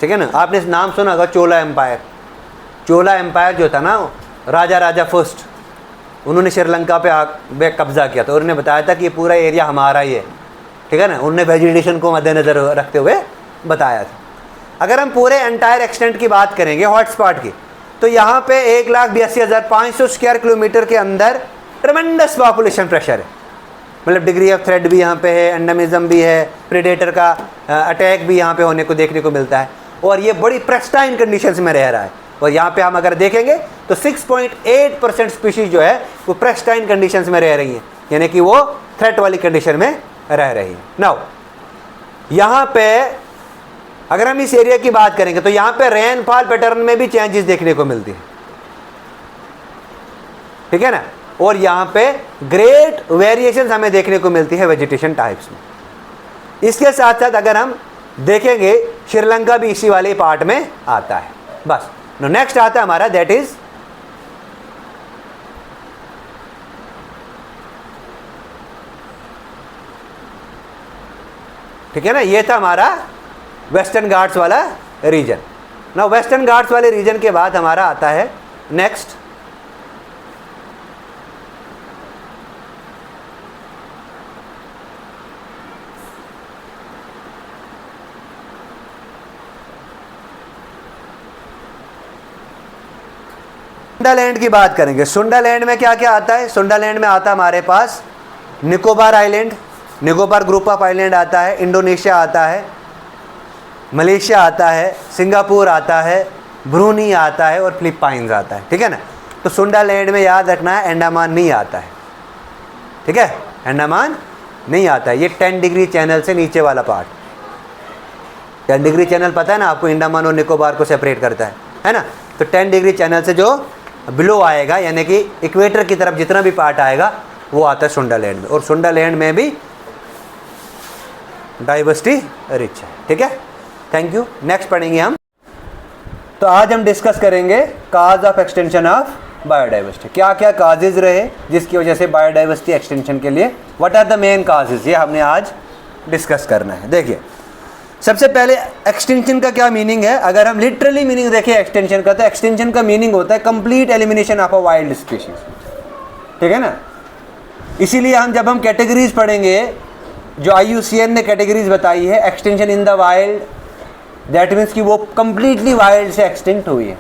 ठीक है ना, आपने इस नाम सुना होगा चोला एम्पायर। चोला एम्पायर जो था ना, राजा फर्स्ट, उन्होंने श्रीलंका पे कब्जा किया था, और उन्होंने बताया था कि ये पूरा एरिया हमारा ही है। ठीक है ना, उन्होंने वेजिटेशन को मद्देनजर रखते हुए बताया था। अगर हम पूरे एंटायर एक्सटेंट की बात करेंगे हॉटस्पॉट की, तो यहाँ पे 1,82,500 स्क्वायर किलोमीटर के अंदर ट्रेमेंडस पॉपुलेशन प्रेशर है। मतलब डिग्री ऑफ थ्रेट भी यहाँ पे है, एंडेमिज्म भी है, प्रेडेटर का अटैक भी यहाँ पे होने को देखने को मिलता है, और ये बड़ी प्रेस्टाइन कंडीशंस में रह रहा है। और यहाँ पे हम अगर देखेंगे तो 6.8% स्पीशीज जो है वो प्रेस्टाइन कंडीशंस में रह रही हैं, यानी कि वो थ्रेट वाली कंडीशन में रह रही है। नाउ यहाँ पे अगर हम इस एरिया की बात करेंगे तो यहाँ पे रेनफॉल पैटर्न में भी चेंजेस देखने को मिलती है। ठीक है ना, और यहाँ पे ग्रेट वेरिएशंस हमें देखने को मिलती है वेजिटेशन टाइप्स में। इसके साथ साथ अगर हम देखेंगे श्रीलंका भी इसी वाले पार्ट में आता है। बस नेक्स्ट आता है हमारा, दैट इज ठीक है ना, ये था हमारा वेस्टर्न घाट्स वाला रीजन। ना वेस्टर्न घाट्स वाले रीजन के बाद हमारा आता है नेक्स्ट सुंडालैंड की बात करेंगे। सुंडालैंड में क्या क्या आता है? सुंडालैंड में आता है हमारे पास Nicobar island, Nicobar group of island आता है, इंडोनेशिया आता है, मलेशिया आता है, सिंगापुर आता है, ब्रूनी आता है, और फिलीपाइंस आता है। ठीक है ना, तो सुंडालैंड में याद रखना है अंडमान नहीं आता है। ठीक है, अंडमान नहीं आता है, ये 10 डिग्री चैनल से नीचे वाला पार्ट। 10 डिग्री चैनल पता है ना आपको, अंडमान और निकोबार को सेपरेट करता है ना। तो 10 डिग्री चैनल से जो बिलो आएगा, यानी कि इक्वेटर की तरफ जितना भी पार्ट आएगा वो आता है सुंडरलैंड में, और सुंडरलैंड में भी डाइवर्सिटी रिच है। ठीक है, थैंक यू। नेक्स्ट पढ़ेंगे हम। तो आज हम डिस्कस करेंगे cause of extension of biodiversity. क्या क्या काजेज रहे जिसकी वजह से बायोडाइवर्सिटी एक्सटेंशन के लिए, what are the main causes, ये हमने आज डिस्कस करना है। देखिए, सबसे पहले एक्सटेंशन का क्या मीनिंग है। अगर हम लिटरली मीनिंग देखें एक्सटेंशन का, तो एक्सटेंशन का मीनिंग होता है complete elimination of a wild species. ठीक है ना, इसीलिए हम जब हम कैटेगरीज पढ़ेंगे, जो IUCN ने कैटेगरीज बताई है, extension in the wild, that means कि वो कंप्लीटली वाइल्ड से एक्सटिंक्ट हुई है।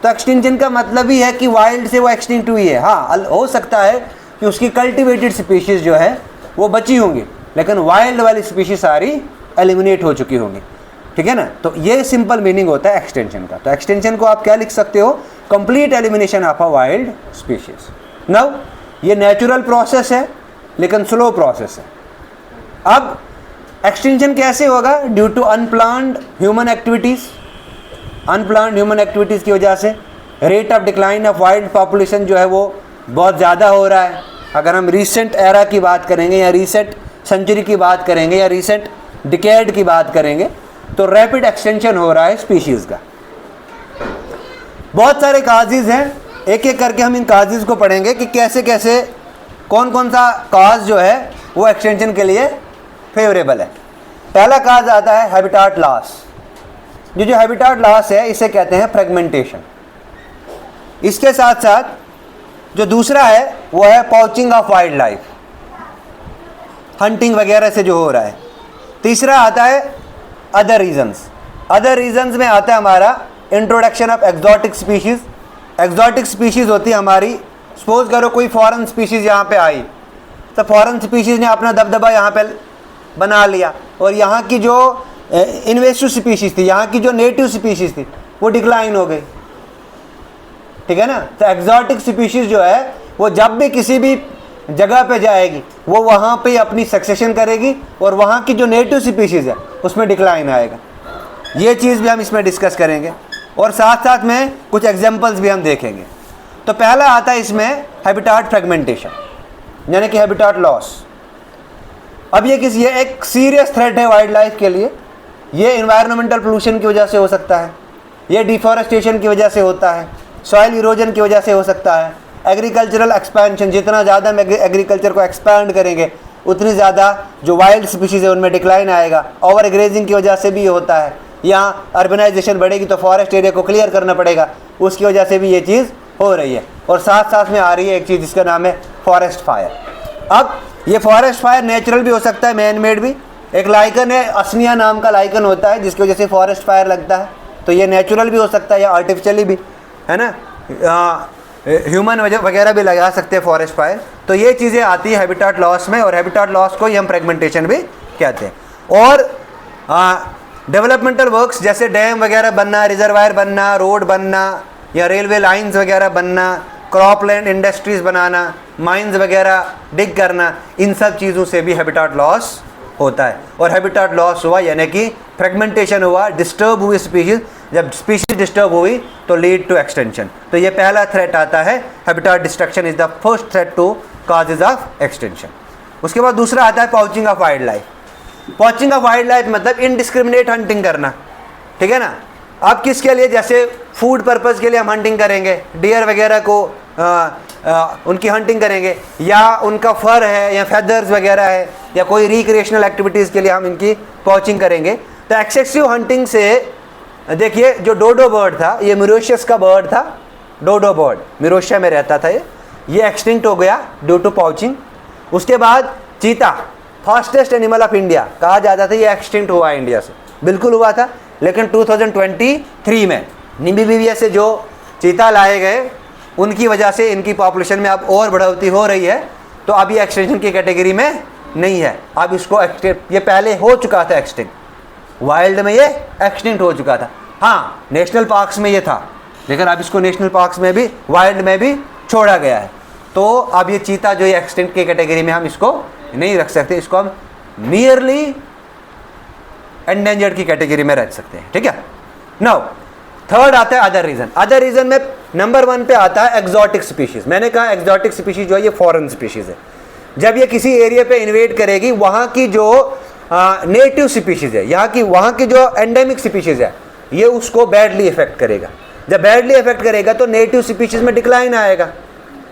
तो एक्सटेंशन का मतलब ही है कि वाइल्ड से वो एक्सटिंक्ट हुई है। हाँ, हो सकता है कि उसकी कल्टिवेटेड स्पीशीज़ जो है वो बची होंगी, लेकिन वाइल्ड वाली स्पीशीज सारी एलिमिनेट हो चुकी होंगी। ठीक है ना, तो ये सिंपल मीनिंग होता है एक्सटेंशन का। तो एक्सटेंशन को आप क्या लिख सकते हो, complete elimination of a wild species. Now ये नेचुरल प्रोसेस है लेकिन स्लो प्रोसेस है। अब एक्सटेंशन कैसे होगा, due to unplanned human activities. Unplanned human activities की वजह से rate of decline of wild population जो है वो बहुत ज़्यादा हो रहा है। अगर हम रीसेंट एरा की बात करेंगे, या रीसेंट सेंचुरी की बात करेंगे, या रीसेंट डिकेड की बात करेंगे, तो रैपिड एक्सटेंशन हो रहा है स्पीशीज़ का। बहुत सारे काजेज़ हैं, एक एक करके हम इन काजेज़ को पढ़ेंगे कि कैसे कैसे कौन कौन सा काज जो है वो एक्सटेंशन के लिए फेवरेबल है। पहला काज आता है हैबिटाट लॉस। जो हैबिटाट लॉस है इसे कहते हैं फ्रेगमेंटेशन। इसके साथ साथ जो दूसरा है वो है poaching of wild life, hunting वगैरह से जो हो रहा है। तीसरा आता है अदर रीजंस। अदर रीजंस में आता है हमारा introduction of exotic species. Exotic species होती है हमारी, सपोज करो कोई फॉरेन स्पीशीज़ यहाँ पे आई, तो फॉरेन स्पीशीज़ ने अपना दबदबा यहाँ पे बना लिया, और यहाँ की जो इन्वेसिव स्पीशीज़ थी, यहाँ की जो नेटिव स्पीशीज़ थी, वो डिक्लाइन हो गई। ठीक है ना, तो एक्सोटिक स्पीशीज़ जो है वो जब भी किसी भी जगह पे जाएगी वो वहाँ पे अपनी सक्सेशन करेगी, और वहाँ की जो नेटिव स्पीशीज़ है उसमें डिक्लाइन आएगा। ये चीज़ भी हम इसमें डिस्कस करेंगे, और साथ साथ में कुछ एग्जांपल्स भी हम देखेंगे। तो पहला आता है इसमें हैबिटाट फ्रेगमेंटेशन, यानी कि हैबिटाट लॉस। अब ये एक सीरियस थ्रेट है वाइल्ड लाइफ के लिए। ये इन्वायरमेंटल पोल्यूशन की वजह से हो सकता है, ये डिफॉरेस्टेशन की वजह से होता है, सॉइल इरोजन की वजह से हो सकता है, एग्रीकल्चरल एक्सपेंशन, जितना ज़्यादा हम एग्रीकल्चर को एक्सपैंड करेंगे उतनी ज़्यादा जो वाइल्ड स्पीशीज़ है उनमें डिक्लाइन आएगा। ओवर ग्रेजिंग की वजह से भी ये होता है। यहाँ अर्बनाइजेशन बढ़ेगी तो फॉरेस्ट एरिया को क्लियर करना पड़ेगा, उसकी वजह से भी ये चीज़ हो रही है। और साथ साथ में आ रही है एक चीज़ जिसका नाम है फॉरेस्ट फायर। अब ये फॉरेस्ट फायर नेचुरल भी हो सकता है, मैन मेड भी। एक लाइकन है, असनिया नाम का लाइकन होता है जिसकी वजह से फॉरेस्ट फायर लगता है, तो ये नेचुरल भी हो सकता है या आर्टिफिशियली भी, है ना। ह्यूमन वगैरह भी लगा सकते हैं फॉरेस्ट फायर। तो ये चीज़ें आती है हैबिटाट लॉस में, और हैबिटाट लॉस को ही हम फ्रेगमेंटेशन भी कहते हैं। और डेवलपमेंटल वर्क्स जैसे डैम वगैरह बनना, रिजर्वायर बनना, रोड बनना, या रेलवे लाइंस वगैरह बनना, क्रॉपलैंड इंडस्ट्रीज़ बनाना, माइंस वगैरह डिग करना, इन सब चीज़ों से भी हैबिटाट लॉस होता है। और हैबिटाट लॉस हुआ यानी कि फ्रेगमेंटेशन हुआ, डिस्टर्ब हुई स्पीशीज़। जब स्पीशीज़ डिस्टर्ब हुई तो लीड टू एक्सटेंशन। तो ये पहला थ्रेट आता है, habitat destruction is the first threat to causes of extension. उसके बाद दूसरा आता है poaching of wild life. Poaching of wild life मतलब इनडिस्क्रिमिनेट हंटिंग करना। ठीक है ना, अब किसके लिए, जैसे फूड पर्पज़ के लिए हम हंटिंग करेंगे, डियर वगैरह को उनकी हंटिंग करेंगे, या उनका फर है या फेदर्स वगैरह है, या कोई रिक्रिएशनल एक्टिविटीज़ के लिए हम इनकी पॉचिंग करेंगे। तो एक्सेसिव हंटिंग से देखिए, जो डोडो बर्ड था, ये म्यूरेशियस का बर्ड था, डोडो बर्ड म्यूरेशिया में रहता था, ये एक्सटिंक्ट हो गया ड्यू टू पॉचिंग। उसके बाद चीता, फास्टेस्ट एनिमल ऑफ इंडिया कहा जाता था, ये एक्सटिंक्ट हुआ इंडिया से, बिल्कुल हुआ था। लेकिन 2023 में नामीबिया से जो चीता लाए गए उनकी वजह से इनकी पॉपुलेशन में अब और बढ़ोतरी हो रही है, तो अब ये एक्सटेंशन की कैटेगरी में नहीं है। अब इसको ये पहले हो चुका था एक्सटिंक्ट, वाइल्ड में ये एक्सटिंक्ट हो चुका था। हाँ, नेशनल पार्क्स में ये था, लेकिन अब इसको नेशनल पार्क्स में भी, वाइल्ड में भी छोड़ा गया है। तो अब ये चीता जो ये एक्सटिंक्ट की कैटेगरी में हम इसको नहीं रख सकते, इसको हम नियरली एंडेंजर्ड की कैटेगरी में रख सकते हैं। ठीक है। नाउ थर्ड आता है अदर रीज़न। अदर रीज़न में नंबर 1 पे आता है एक्सोटिक स्पीशीज। मैंने कहा एक्सोटिक स्पीशीज जो है ये फॉरेन स्पीशीज है। जब ये किसी एरिया पे इन्वेड करेगी, वहाँ की जो नेटिव स्पीशीज है, वहाँ की जो एंडेमिक स्पीशीज है, ये उसको बैडली इफेक्ट करेगा। जब बैडली इफेक्ट करेगा तो नेटिव स्पीशीज में डिक्लाइन आएगा,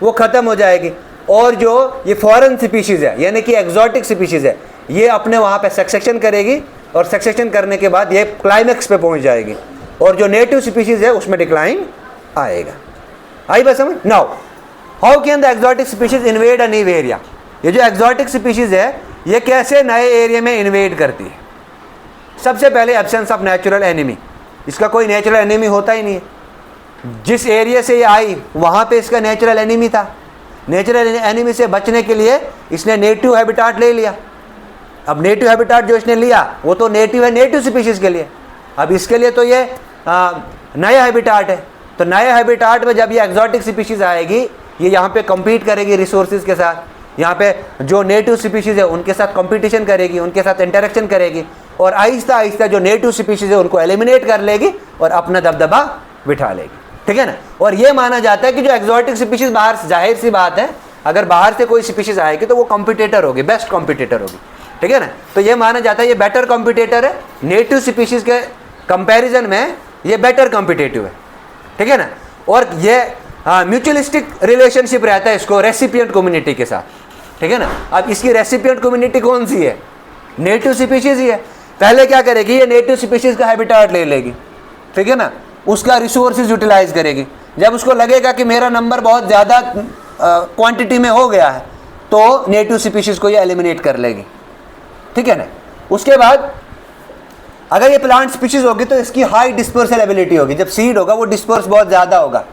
वो ख़त्म हो जाएगी। और जो ये फॉरेन स्पीशीज है यानी कि एक्सोटिक स्पीशीज है, ये अपने वहाँ पे सक्सेशन करेगी और सक्सेशन करने के बाद ये क्लाइमेक्स पे पहुँच जाएगी और जो नेटिव स्पीशीज है उसमें डिक्लाइन आएगा। आई बात समझ? Now how can the exotic species invade a new area? ये जो एक्सोटिक स्पीशीज है ये कैसे नए एरिया में इन्वेड करती है? सबसे पहले एब्सेंस ऑफ नेचुरल एनिमी। इसका कोई नेचुरल एनिमी होता ही नहीं है। जिस एरिया से ये आई वहाँ पे इसका नेचुरल एनिमी था। नेचुरल एनिमी से बचने के लिए इसने नेटिव हैबिटाट ले लिया। अब नेटिव हैबिटाट जो इसने लिया वो तो नेटिव है नेटिव स्पीशीज के लिए। अब इसके लिए तो ये नया हैबिटाट है। तो नए हैबिटाट में जब ये एक्सोटिक स्पीशीज आएगी, ये यहाँ पे कम्पीट करेगी रिसोर्सेज के साथ। यहाँ पे जो नेटिव स्पीशीज है उनके साथ कंपटीशन करेगी, उनके साथ इंटरेक्शन करेगी और आहिस्ता आहिस्ता जो नेटिव स्पीशीज है उनको एलिमिनेट कर लेगी और अपना दबदबा बिठा लेगी। ठीक है ना? और ये माना जाता है कि जो एक्सोटिक स्पीशीज बाहर से, जाहिर सी बात है, अगर बाहर से कोई स्पीशीज आएगी तो वो कॉम्पिटिटर होगी, बेस्ट कॉम्पिटिटर होगी। ठीक है ना? तो ये माना जाता है ये बेटर कॉम्पिटिटर है, नेटिव स्पीशीज के कंपैरिजन में ये बेटर कॉम्पिटिटिव है। ठीक है ना? और ये म्यूचुअलिस्टिक रिलेशनशिप रहता है इसको रेसिपिएंट कम्युनिटी के साथ। ठीक है ना? अब इसकी रेसिपिएंट कम्युनिटी कौन सी है? नेटिव स्पीशीज ही है। पहले क्या करेगी? ये नेटिव स्पीशीज का हैबिटाट ले लेगी। ठीक है ना? उसका रिसोर्सेज यूटिलाइज करेगी। जब उसको लगेगा कि मेरा नंबर बहुत ज़्यादा क्वांटिटी में हो गया है तो नेटिव स्पीशीज को ये एलिमिनेट कर लेगी। ठीक है ना? उसके बाद अगर ये प्लांट स्पीशीज होगी तो इसकी हाई डिस्पर्सल एबिलिटी होगी। जब सीड होगा वो डिस्पर्स बहुत ज़्यादा होगा,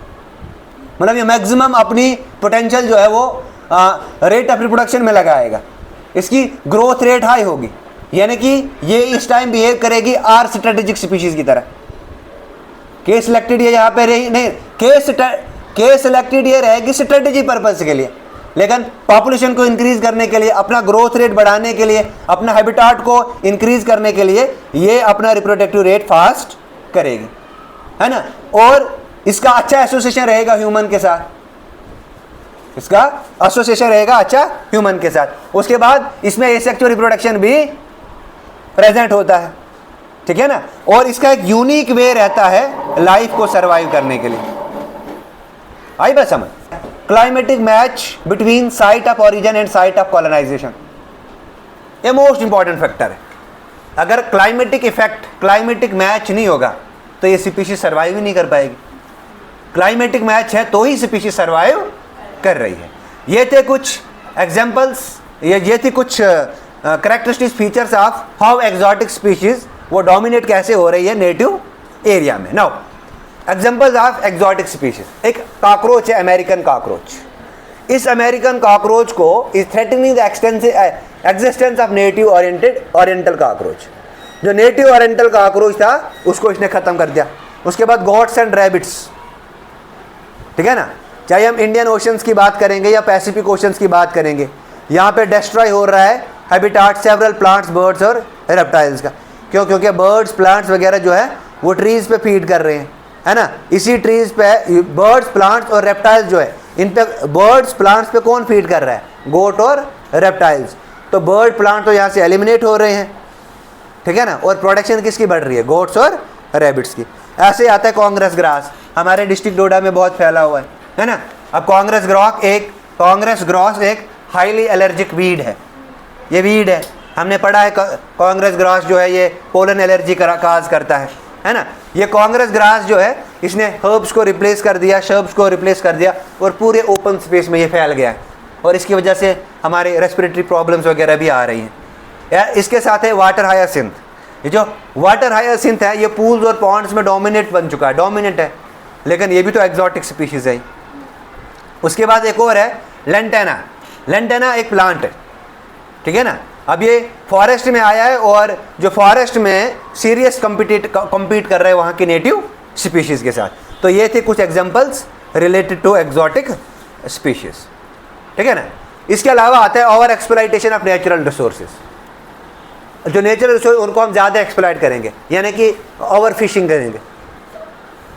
मतलब ये मैक्सिमम अपनी पोटेंशियल जो है वो रेट ऑफ रिप्रोडक्शन में लगाएगा। इसकी ग्रोथ रेट हाई होगी, यानी कि ये इस टाइम बिहेव करेगी आर स्ट्रेटेजिक स्पीशीज की तरह। के सिलेक्टेड ये यहाँ पे रही नहीं, के सिलेक्टेड ये रहेगी स्ट्रेटेजी पर्पज के लिए, लेकिन पॉपुलेशन को इंक्रीज करने के लिए, अपना ग्रोथ रेट बढ़ाने के लिए, अपना हैबिटाट को इंक्रीज करने के लिए ये अपना रिप्रोडक्टिव रेट फास्ट करेगी, है ना? और इसका अच्छा एसोसिएशन रहेगा ह्यूमन के साथ, इसका एसोसिएशन रहेगा अच्छा ह्यूमन के साथ। उसके बाद इसमें एसेक्सुअल रिप्रोडक्शन भी प्रेजेंट होता है। ठीक है ना? और इसका एक यूनिक वे रहता है लाइफ को सरवाइव करने के लिए। आई बात समझ? Climatic match between site of origin and site of colonization, ये मोस्ट इंपॉर्टेंट फैक्टर है। अगर क्लाइमेटिक इफेक्ट, क्लाइमेटिक मैच नहीं होगा तो ये स्पीशीज सर्वाइव ही नहीं कर पाएगी। क्लाइमेटिक मैच है तो ही स्पीशीज सर्वाइव कर रही है। ये थे कुछ एग्जांपल्स, ये थी कुछ characteristic features of how exotic species वो डोमिनेट कैसे हो रही है नेटिव एरिया में। Now examples of exotic species. एक कॉकरोच है, अमेरिकन कॉकरोच। इस अमेरिकन कॉकरोच को is threatening the existence of native oriental cockroach. जो नेटिव ओरिएंटल कॉकरोच था उसको इसने ख़त्म कर दिया। उसके बाद गॉट्स एंड रैबिट्स। ठीक है ना? चाहे हम इंडियन ओशंस की बात करेंगे या पैसिफिक ओशंस की बात करेंगे, यहाँ पे डिस्ट्रॉय हो रहा है हैबिटाट सेवरल प्लांट्स, बर्ड्स और रेप्टाइल्स का। क्यों? क्योंकि बर्ड्स, प्लांट्स वगैरह जो है वो ट्रीज़ पे फीड कर रहे हैं, है ना? इसी ट्रीज़ पे बर्ड्स, प्लांट्स और रेप्टाइल्स जो है, इन पे बर्ड्स, प्लांट्स पे कौन फीड कर रहा है? गोट और रेप्टाइल्स। तो बर्ड, प्लांट तो यहाँ से एलिमिनेट हो रहे हैं। ठीक है ना? और प्रोडक्शन किसकी बढ़ रही है? गोट्स और रैबिट्स की। ऐसे आता है कांग्रेस ग्रास, हमारे डिस्ट्रिक्ट डोडा में बहुत फैला हुआ है ना? अब कांग्रेस ग्रास एक हाईली एलर्जिक वीड है। ये वीड है, हमने पढ़ा है कांग्रेस ग्रास जो है ये पोलन एलर्जी काज करता है ना? ये कांग्रेस ग्रास जो है इसने हर्ब्स को रिप्लेस कर दिया, शर्ब्स को रिप्लेस कर दिया और पूरे ओपन स्पेस में ये फैल गया है और इसकी वजह से हमारे रेस्पिरेटरी प्रॉब्लम्स वगैरह भी आ रही हैं। इसके साथ है वाटर हायासिंथ। ये जो वाटर हायासिंथ है ये पूल्स और पॉन्ड्स में डोमिनेट बन चुका है, डोमिनेंट है, लेकिन ये भी तो एक्सोटिक स्पीशीज़ है। उसके बाद एक और है लेंटेना। लेंटेना एक प्लांट है। ठीक है ना? अब ये फॉरेस्ट में आया है और जो फॉरेस्ट में सीरियस कम्पीट कर रहे हैं वहाँ की नेटिव स्पीशीज़ के साथ। तो ये थे कुछ examples related to exotic species. ठीक है ना? इसके अलावा आता है over exploitation of natural resources. जो नेचुरल रिसोर्स उनको हम ज़्यादा एक्सप्लॉइट करेंगे, यानी कि ओवर फिशिंग करेंगे।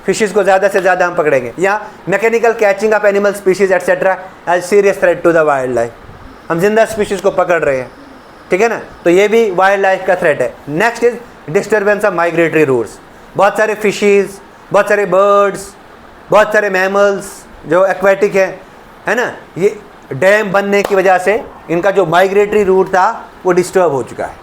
फिशेज़ को ज़्यादा से ज़्यादा हम पकड़ेंगे, या mechanical catching of animal species etcetera as serious threat to the wild life, हम जिंदा स्पीशीज़ को पकड़ रहे हैं, ठीक है ना, तो ये भी वाइल्ड लाइफ का थ्रेट है। Next is disturbance of migratory routes, बहुत सारे फिशेज़, बहुत सारे बर्ड्स, बहुत सारे मैमल्स जो एक्वेटिक है ना, ये डैम बनने की वजह से इनका जो माइग्रेटरी रूट था वो डिस्टर्ब हो चुका है।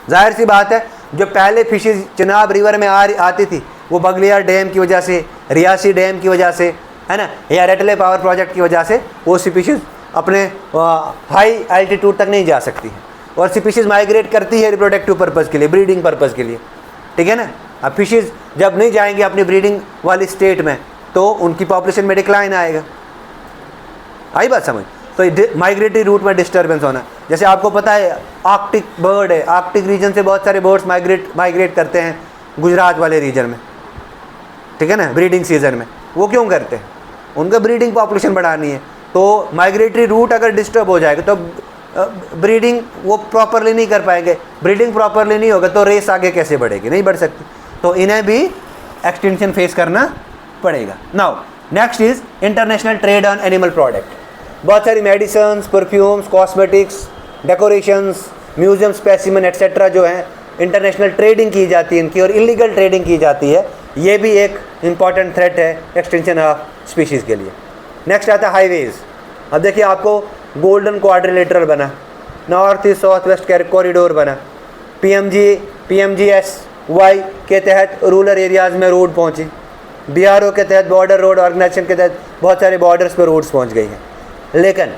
जाहिर सी बात है, जो पहले फिशेज चिनाब रिवर में आती थी वो बगलियार डैम की वजह से, रियासी डैम की वजह से, है ना, या रेटले पावर प्रोजेक्ट की वजह से वो स्पीशीज़ अपने हाई एल्टीट्यूड तक नहीं जा सकती है, और स्पीशीज़ माइग्रेट करती है रिप्रोडक्टिव पर्पज़ के लिए, ब्रीडिंग पर्पज़ के लिए, ठीक है ना। अब फिशेज़ जब नहीं जाएंगे अपनी ब्रीडिंग वाली स्टेट में तो उनकी पॉपुलेशन में डिक्लाइन आएगा। आई बात समझ? तो माइग्रेटरी रूट में डिस्टर्बेंस होना, जैसे आपको पता है आर्कटिक बर्ड है, आर्कटिक रीजन से बहुत सारे बर्ड्स माइग्रेट करते हैं गुजरात वाले रीजन में, ठीक है ना, ब्रीडिंग सीजन में। वो क्यों करते हैं? उनका ब्रीडिंग पॉपुलेशन बढ़ानी है, तो माइग्रेटरी रूट अगर डिस्टर्ब हो जाएगा तो ब्रीडिंग वो प्रॉपरली नहीं कर पाएंगे, ब्रीडिंग प्रॉपरली नहीं होगा तो रेस आगे कैसे बढ़ेगी, नहीं बढ़ सकती, तो इन्हें भी एक्सटिंक्शन फेस करना पड़ेगा। Now next is international trade on animal product, बहुत सारी medicines, perfumes, cosmetics, decorations, museum specimen etcetera जो हैं इंटरनेशनल ट्रेडिंग की जाती है इनकी, और इलीगल ट्रेडिंग की जाती है, ये भी एक इम्पॉर्टेंट थ्रेट है एक्सटेंशन ऑफ स्पीशीज़ के लिए। नेक्स्ट आता है हाईवेज़। अब देखिए आपको गोल्डन क्वाड्रिलेटरल बना, north east south west corridor बना, PMGSY के तहत रूरल एरियाज़ में रोड पहुँची, BRO के तहत बॉर्डर रोड ऑर्गेनाइजेशन के तहत बहुत सारे बॉर्डर्स पर रोड्स पहुँच गई हैं। लेकिन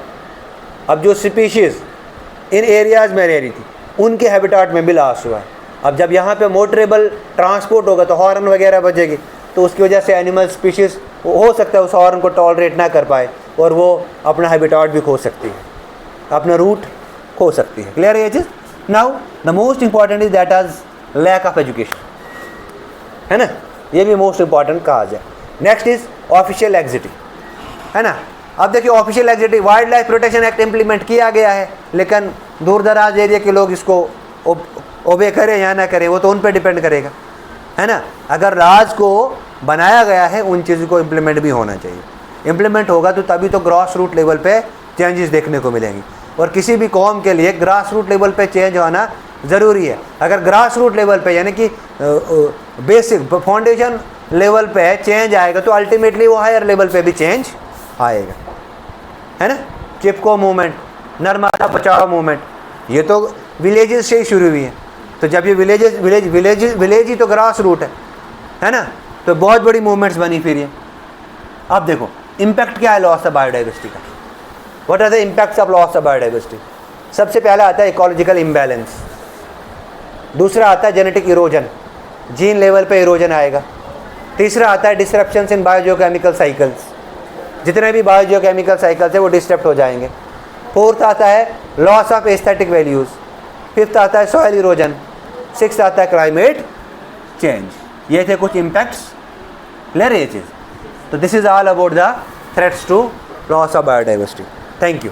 अब जो स्पीशीज़ इन एरियाज़ में रह रही थी उनके हैबिटाट में भी लॉस हुआ है। अब जब यहाँ पे मोटरेबल ट्रांसपोर्ट होगा तो हॉर्न वगैरह बजेगी, तो उसकी वजह से एनिमल स्पीशीज़ हो सकता है उस हॉर्न को टॉलरेट ना कर पाए और वो अपना हैबिटाट भी खो सकती है, अपना रूट खो सकती है। क्लियर है ये चीज़? Now the most important is that is lack of education, है ना, ये भी मोस्ट इंपॉर्टेंट कहा जाए। नेक्स्ट इज ऑफिशियल एग्जिटी, है ना। अब देखिए ऑफिशियल एग्जिटी, wildlife protection act implement किया गया है, लेकिन दूर दराज एरिया के लोग इसको ओबे करें या ना करें वो तो उन पर डिपेंड करेगा, है ना। अगर राज को बनाया गया है उन चीज़ों को इम्प्लीमेंट भी होना चाहिए, इम्प्लीमेंट होगा तो तभी तो ग्रास रूट लेवल पे चेंजेस देखने को मिलेंगी, और किसी भी कौम के लिए ग्रास रूट लेवल पे चेंज होना ज़रूरी है। अगर ग्रास रूट लेवल पे यानी कि बेसिक फाउंडेशन लेवल पे चेंज आएगा तो अल्टीमेटली वो हायर लेवल पे भी चेंज आएगा, है ना। चिपको मूवमेंट, नर्मदा बचाओ मूवमेंट, ये तो विलेजेस से ही शुरू हुई है, तो जब ये विलेज ही तो ग्रास रूट है ना, तो बहुत बड़ी मूवमेंट्स बनी फिर ये। अब देखो इम्पैक्ट क्या है लॉस ऑफ बायोडाइवर्सिटी का, what are the impacts of loss of biodiversity. सबसे पहला आता है इकोलॉजिकल इम्बैलेंस, दूसरा आता है जेनेटिक इरोजन, जीन लेवल पे इरोजन आएगा, तीसरा आता है डिसरप्शंस इन बायोजियोकेमिकल साइकिल्स, जितने भी बायोजियोकेमिकल साइकिल्स है वो डिस्टर्ब हो जाएंगे, फोर्थ आता है loss of aesthetic values, fifth आता है सॉइल इरोजन, सिक्स्थ आता है क्लाइमेट चेंज। ये थे कुछ इम्पैक्ट्स। क्लियर है ये चीज़? तो this is all about the threats to loss of biodiversity. Thank you.